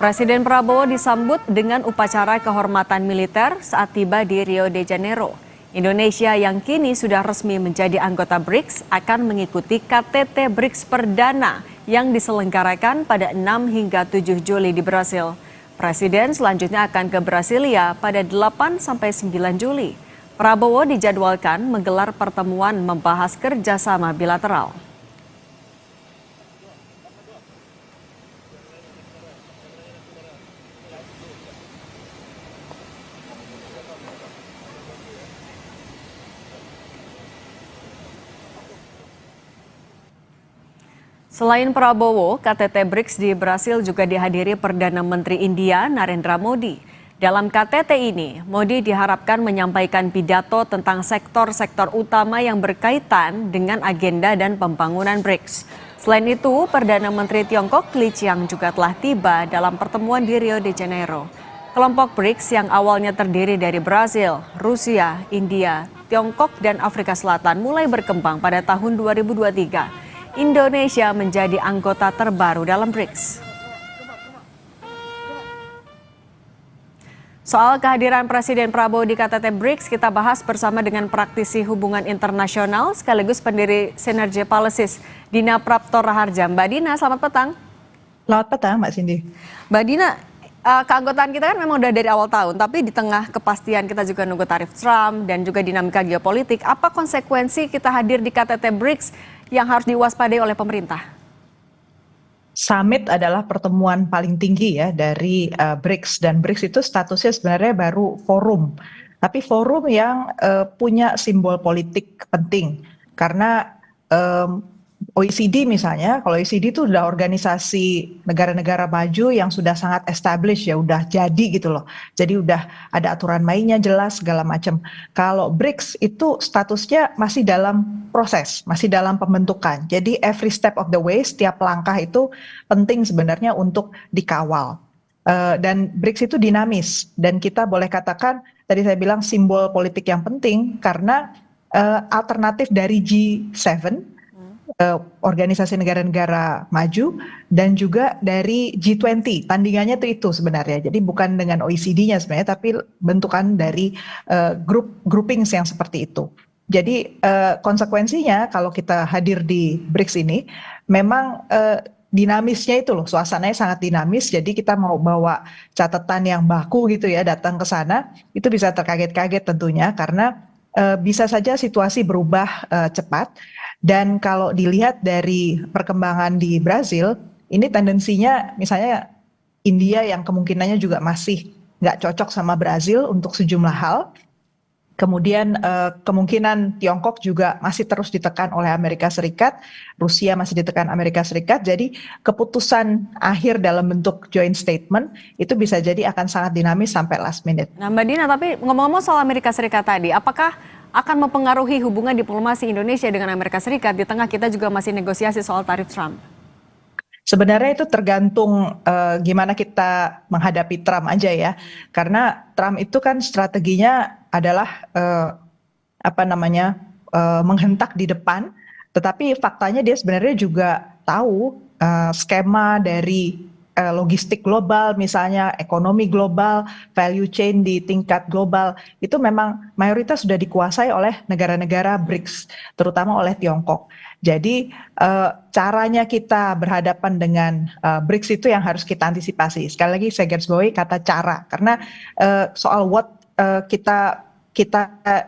Presiden Prabowo disambut dengan upacara kehormatan militer saat tiba di Rio de Janeiro. Indonesia yang kini sudah resmi menjadi anggota BRICS akan mengikuti KTT BRICS perdana yang diselenggarakan pada 6 hingga 7 Juli di Brasil. Presiden selanjutnya akan ke Brasilia pada 8 sampai 9 Juli. Prabowo dijadwalkan menggelar pertemuan membahas kerjasama bilateral. Selain Prabowo, KTT BRICS di Brasil juga dihadiri Perdana Menteri India Narendra Modi. Dalam KTT ini, Modi diharapkan menyampaikan pidato tentang sektor-sektor utama yang berkaitan dengan agenda dan pembangunan BRICS. Selain itu, Perdana Menteri Tiongkok Li Qiang juga telah tiba dalam pertemuan di Rio de Janeiro. Kelompok BRICS yang awalnya terdiri dari Brasil, Rusia, India, Tiongkok, dan Afrika Selatan mulai berkembang pada tahun 2023. Indonesia menjadi anggota terbaru dalam BRICS. Soal kehadiran Presiden Prabowo di KTT BRICS kita bahas bersama dengan praktisi hubungan internasional sekaligus pendiri Sinergy Policies, Dina Prapto Raharja. Mbak Dina, selamat petang. Selamat petang, Mbak Cindy. Mbak Dina, keanggotaan kita kan memang udah dari awal tahun, tapi di tengah kepastian kita juga nunggu tarif Trump dan juga dinamika geopolitik, apa konsekuensi kita hadir di KTT BRICS yang harus diwaspadai oleh pemerintah? Summit adalah pertemuan paling tinggi ya dari BRICS, dan BRICS itu statusnya sebenarnya baru forum, tapi forum yang punya simbol politik penting karena OECD misalnya, kalau OECD itu udah organisasi negara-negara maju yang sudah sangat established ya, udah jadi gitu loh. Jadi udah ada aturan mainnya jelas segala macam. Kalau BRICS itu statusnya masih dalam proses, masih dalam pembentukan. Jadi every step of the way, setiap langkah itu penting sebenarnya untuk dikawal. Dan BRICS itu dinamis, dan kita boleh katakan tadi saya bilang simbol politik yang penting karena alternatif dari G7, organisasi negara-negara maju, dan juga dari G20. Tandingannya itu sebenarnya. Jadi bukan dengan OECD-nya sebenarnya, tapi bentukan dari groupings yang seperti itu. Jadi konsekuensinya kalau kita hadir di BRICS ini, memang dinamisnya itu loh, suasananya sangat dinamis. Jadi kita mau bawa catatan yang baku gitu ya, datang ke sana, itu bisa terkaget-kaget tentunya karena bisa saja situasi berubah cepat. Dan kalau dilihat dari perkembangan di Brasil, ini tendensinya misalnya India yang kemungkinannya juga masih nggak cocok sama Brasil untuk sejumlah hal. Kemudian kemungkinan Tiongkok juga masih terus ditekan oleh Amerika Serikat, Rusia masih ditekan Amerika Serikat. Jadi keputusan akhir dalam bentuk joint statement itu bisa jadi akan sangat dinamis sampai last minute. Nah Mbak Dina, tapi ngomong-ngomong soal Amerika Serikat tadi, apakah akan mempengaruhi hubungan diplomasi Indonesia dengan Amerika Serikat di tengah kita juga masih negosiasi soal tarif Trump? Sebenarnya itu tergantung gimana kita menghadapi Trump aja ya. Karena Trump itu kan strateginya adalah menghentak di depan, tetapi faktanya dia sebenarnya juga tahu skema dari logistik global, misalnya ekonomi global, value chain di tingkat global, itu memang mayoritas sudah dikuasai oleh negara-negara BRICS, terutama oleh Tiongkok. Jadi caranya kita berhadapan dengan BRICS itu yang harus kita antisipasi. Sekali lagi saya garis bawahi kata cara, karena soal what kita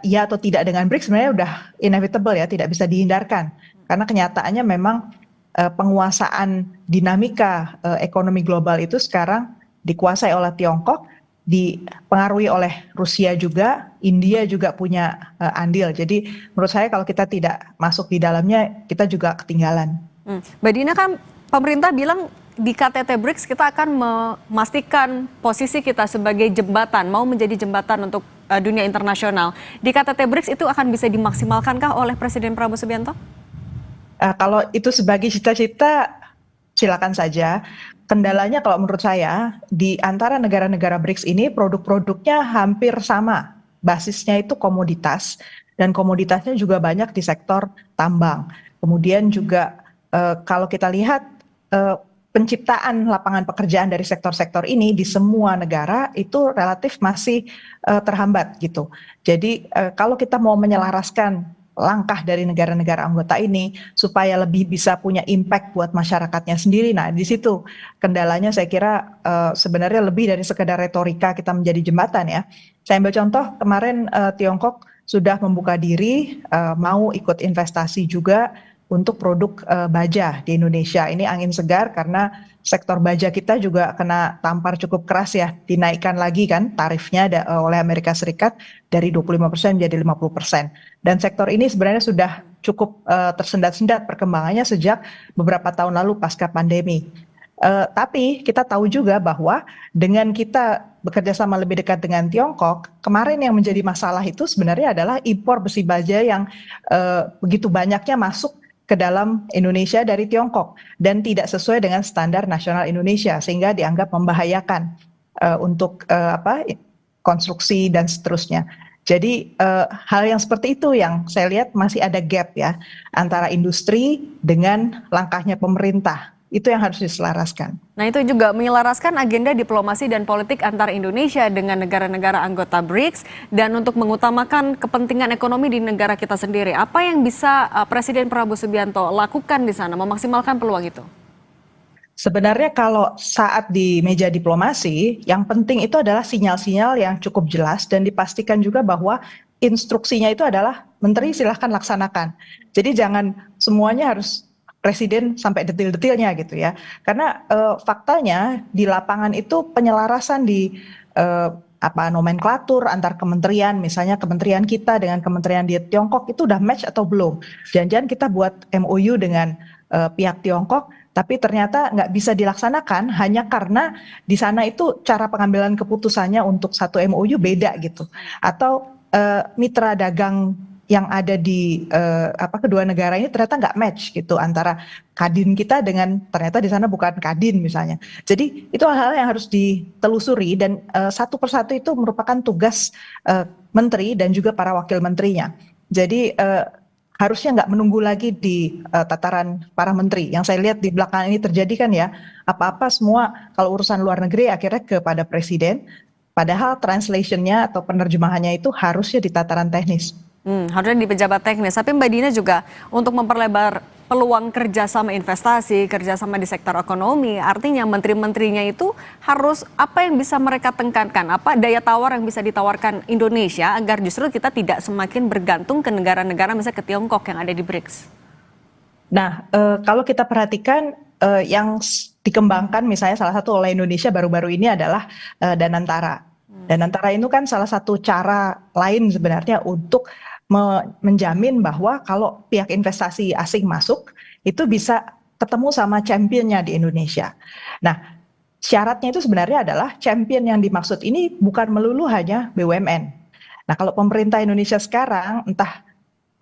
ya atau tidak dengan BRICS sebenarnya udah inevitable ya, tidak bisa dihindarkan. Karena kenyataannya memang penguasaan dinamika ekonomi global itu sekarang dikuasai oleh Tiongkok, dipengaruhi oleh Rusia juga, India juga punya andil. Jadi menurut saya kalau kita tidak masuk di dalamnya, kita juga ketinggalan. Mbak Dina, kan pemerintah bilang di KTT BRICS kita akan memastikan posisi kita sebagai jembatan, mau menjadi jembatan untuk dunia internasional. Di KTT BRICS itu akan bisa dimaksimalkankah oleh Presiden Prabowo Subianto? Kalau itu sebagai cita-cita, silakan saja. Kendalanya kalau menurut saya, di antara negara-negara BRICS ini produk-produknya hampir sama. Basisnya itu komoditas, dan komoditasnya juga banyak di sektor tambang. Kemudian juga kalau kita lihat penciptaan lapangan pekerjaan dari sektor-sektor ini di semua negara itu relatif masih terhambat gitu. Jadi kalau kita mau menyelaraskan langkah dari negara-negara anggota ini supaya lebih bisa punya impact buat masyarakatnya sendiri. Nah, di situ kendalanya saya kira sebenarnya lebih dari sekedar retorika kita menjadi jembatan ya. Saya ambil contoh kemarin Tiongkok sudah membuka diri mau ikut investasi juga untuk produk baja di Indonesia. Ini angin segar karena sektor baja kita juga kena tampar cukup keras ya, dinaikkan lagi kan tarifnya oleh Amerika Serikat dari 25% menjadi 50%. Dan sektor ini sebenarnya sudah cukup tersendat-sendat perkembangannya sejak beberapa tahun lalu pasca pandemi. Tapi kita tahu juga bahwa dengan kita bekerja sama lebih dekat dengan Tiongkok, kemarin yang menjadi masalah itu sebenarnya adalah impor besi baja yang begitu banyaknya masuk ke dalam Indonesia dari Tiongkok dan tidak sesuai dengan standar nasional Indonesia sehingga dianggap membahayakan untuk konstruksi dan seterusnya. Jadi hal yang seperti itu yang saya lihat masih ada gap ya antara industri dengan langkahnya pemerintah. Itu yang harus diselaraskan. Nah, itu juga menyelaraskan agenda diplomasi dan politik antar Indonesia dengan negara-negara anggota BRICS dan untuk mengutamakan kepentingan ekonomi di negara kita sendiri. Apa yang bisa Presiden Prabowo Subianto lakukan di sana memaksimalkan peluang itu? Sebenarnya kalau saat di meja diplomasi, yang penting itu adalah sinyal-sinyal yang cukup jelas dan dipastikan juga bahwa instruksinya itu adalah menteri silahkan laksanakan. Jadi jangan semuanya harus presiden sampai detil-detilnya gitu ya. Karena faktanya di lapangan itu penyelarasan di nomenklatur antar kementerian, misalnya kementerian kita dengan kementerian di Tiongkok itu udah match atau belum. Jangan-jangan kita buat MOU dengan pihak Tiongkok, tapi ternyata nggak bisa dilaksanakan hanya karena di sana itu cara pengambilan keputusannya untuk satu MOU beda gitu. Atau mitra dagang yang ada di kedua negara ini ternyata nggak match gitu antara Kadin kita dengan ternyata di sana bukan Kadin misalnya. Jadi itu hal-hal yang harus ditelusuri dan satu persatu itu merupakan tugas menteri dan juga para wakil menterinya. Jadi harusnya nggak menunggu lagi di tataran para menteri. Yang saya lihat di belakang ini terjadi kan ya, apa-apa semua kalau urusan luar negeri akhirnya kepada presiden, padahal translationnya atau penerjemahannya itu harusnya di tataran teknis. Harusnya di pejabat teknis. Tapi Mbak Dina juga untuk memperlebar peluang kerjasama investasi, kerjasama di sektor ekonomi, artinya menteri-menterinya itu harus apa yang bisa mereka tekankan, apa daya tawar yang bisa ditawarkan Indonesia agar justru kita tidak semakin bergantung ke negara-negara misalnya ke Tiongkok yang ada di BRICS. Nah, kalau kita perhatikan yang dikembangkan misalnya salah satu oleh Indonesia baru-baru ini adalah Danantara. Danantara itu kan salah satu cara lain sebenarnya untuk menjamin bahwa kalau pihak investasi asing masuk itu bisa ketemu sama championnya di Indonesia. Nah, syaratnya itu sebenarnya adalah champion yang dimaksud ini bukan melulu hanya BUMN. Nah, kalau pemerintah Indonesia sekarang entah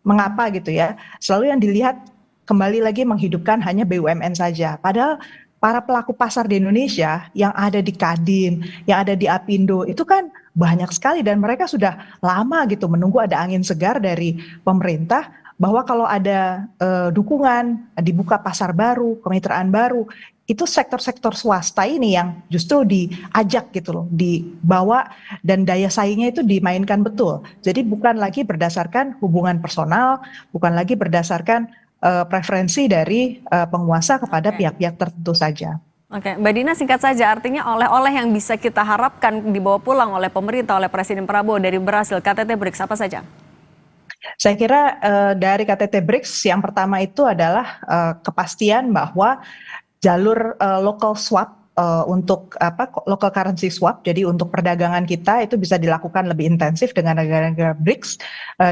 mengapa gitu ya, selalu yang dilihat kembali lagi menghidupkan hanya BUMN saja. Padahal para pelaku pasar di Indonesia yang ada di Kadin, yang ada di Apindo itu kan banyak sekali dan mereka sudah lama gitu menunggu ada angin segar dari pemerintah bahwa kalau ada dukungan, dibuka pasar baru, kemitraan baru, itu sektor-sektor swasta ini yang justru diajak gitu loh, dibawa dan daya saingnya itu dimainkan betul. Jadi bukan lagi berdasarkan hubungan personal, bukan lagi berdasarkan preferensi dari penguasa kepada pihak-pihak tertentu saja. Oke, Mbak Dina singkat saja, artinya oleh-oleh yang bisa kita harapkan dibawa pulang oleh pemerintah, oleh Presiden Prabowo dari Brasil, KTT BRICS apa saja? Saya kira dari KTT BRICS yang pertama itu adalah kepastian bahwa jalur local swap untuk local currency swap, jadi untuk perdagangan kita itu bisa dilakukan lebih intensif dengan negara-negara BRICS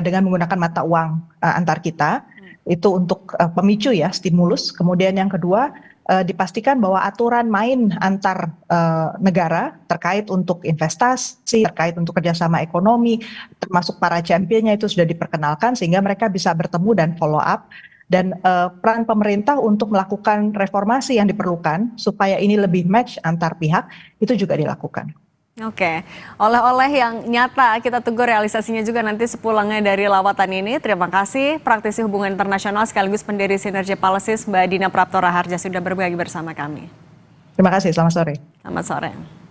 dengan menggunakan mata uang antar kita. Itu untuk pemicu ya, stimulus. Kemudian yang kedua, dipastikan bahwa aturan main antar negara terkait untuk investasi, terkait untuk kerjasama ekonomi, termasuk para championnya itu sudah diperkenalkan sehingga mereka bisa bertemu dan follow up. Dan peran pemerintah untuk melakukan reformasi yang diperlukan supaya ini lebih match antar pihak itu juga dilakukan. Oke, oleh-oleh yang nyata kita tunggu realisasinya juga nanti sepulangnya dari lawatan ini. Terima kasih praktisi hubungan internasional sekaligus pendiri Sinergi Policies Mbak Dina Prapto Raharja sudah berbagi bersama kami. Terima kasih, selamat sore. Selamat sore.